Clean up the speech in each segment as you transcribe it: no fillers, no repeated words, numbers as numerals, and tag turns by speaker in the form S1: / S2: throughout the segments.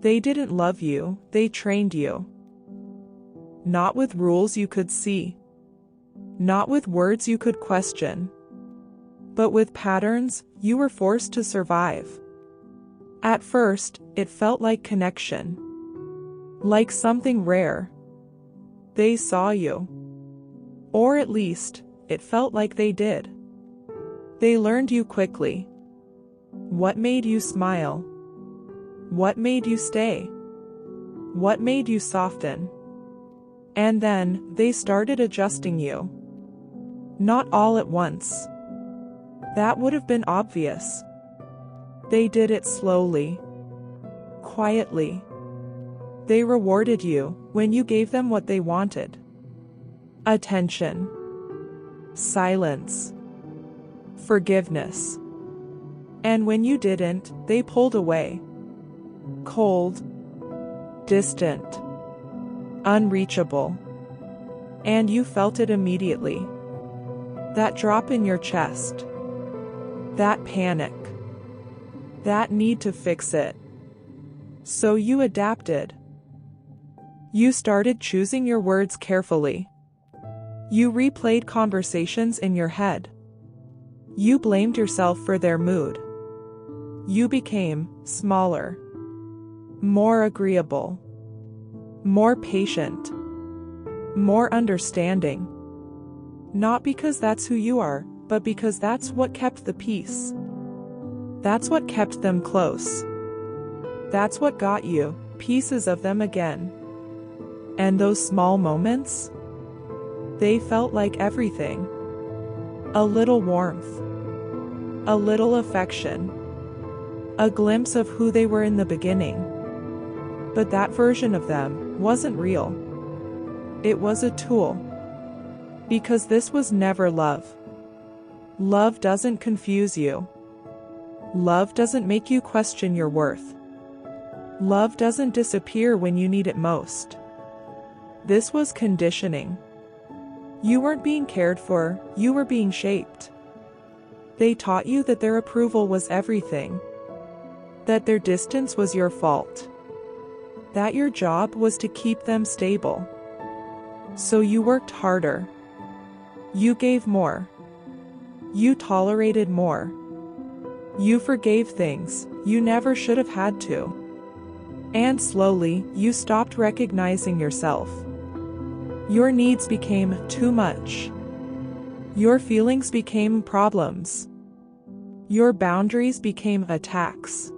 S1: They didn't love you, they trained you. Not with rules you could see. Not with words you could question. But with patterns you were forced to survive. At first, it felt like connection. Like something rare. They saw you. Or at least, it felt like they did. They learned you quickly. What made you smile? What made you stay? What made you soften? And then, they started adjusting you. Not all at once. That would have been obvious. They did it slowly. Quietly. They rewarded you when you gave them what they wanted. Attention. Silence. Forgiveness. And when you didn't, they pulled away. Cold. Distant. Unreachable. And you felt it immediately. That drop in your chest. That panic. That need to fix it. So you adapted. You started choosing your words carefully. You replayed conversations in your head. You blamed yourself for their mood. You became smaller. More agreeable. More patient. More understanding. Not because that's who you are, but because that's what kept the peace. That's what kept them close. That's what got you pieces of them again. And those small moments? They felt like everything. A little warmth. A little affection. A glimpse of who they were in the beginning. But that version of them wasn't real. It was a tool. Because this was never love. Love doesn't confuse you. Love doesn't make you question your worth. Love doesn't disappear when you need it most. This was conditioning. You weren't being cared for, you were being shaped. They taught you that their approval was everything. That their distance was your fault. That your job was to keep them stable. So you worked harder. You gave more. You tolerated more. You forgave things you never should have had to. And slowly, you stopped recognizing yourself. Your needs became too much. Your feelings became problems. Your boundaries became attacks.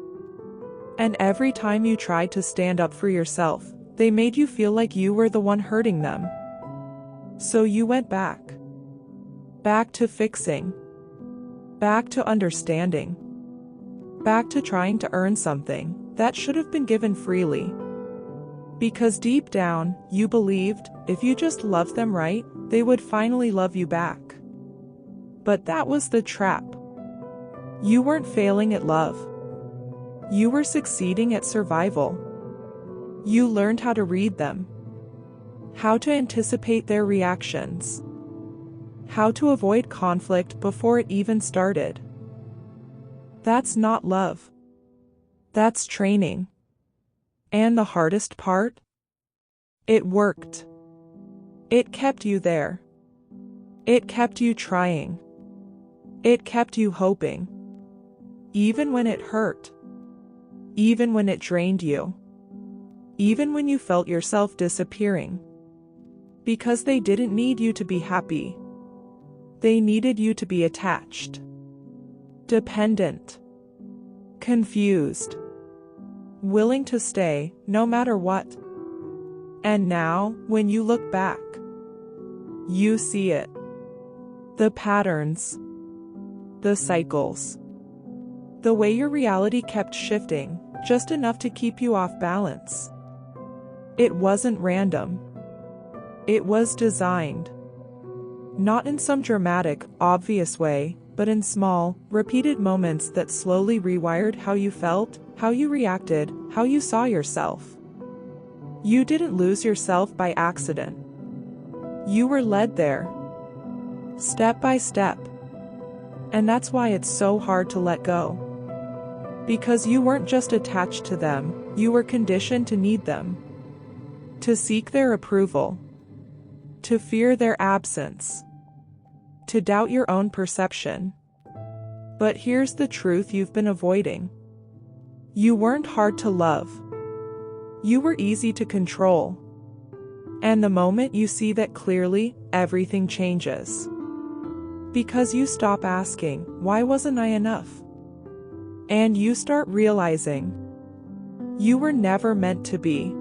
S1: And every time you tried to stand up for yourself, they made you feel like you were the one hurting them. So you went back. Back to fixing. Back to understanding. Back to trying to earn something that should have been given freely. Because deep down, you believed, if you just loved them right, they would finally love you back. But that was the trap. You weren't failing at love. You were succeeding at survival. You learned how to read them. How to anticipate their reactions. How to avoid conflict before it even started. That's not love. That's training. And the hardest part? It worked. It kept you there. It kept you trying. It kept you hoping. Even when it hurt. Even when it drained you. Even when you felt yourself disappearing. Because they didn't need you to be happy. They needed you to be attached. Dependent. Confused. Willing to stay, no matter what. And now, when you look back, you see it. The patterns. The cycles. The way your reality kept shifting, just enough to keep you off balance. It wasn't random. It was designed. Not in some dramatic, obvious way, but in small, repeated moments that slowly rewired how you felt, how you reacted, how you saw yourself. You didn't lose yourself by accident. You were led there. Step by step. And that's why it's so hard to let go. Because you weren't just attached to them, you were conditioned to need them. To seek their approval. To fear their absence. To doubt your own perception. But here's the truth you've been avoiding. You weren't hard to love. You were easy to control. And the moment you see that clearly, everything changes. Because you stop asking, why wasn't I enough? And you start realizing, you were never meant to be.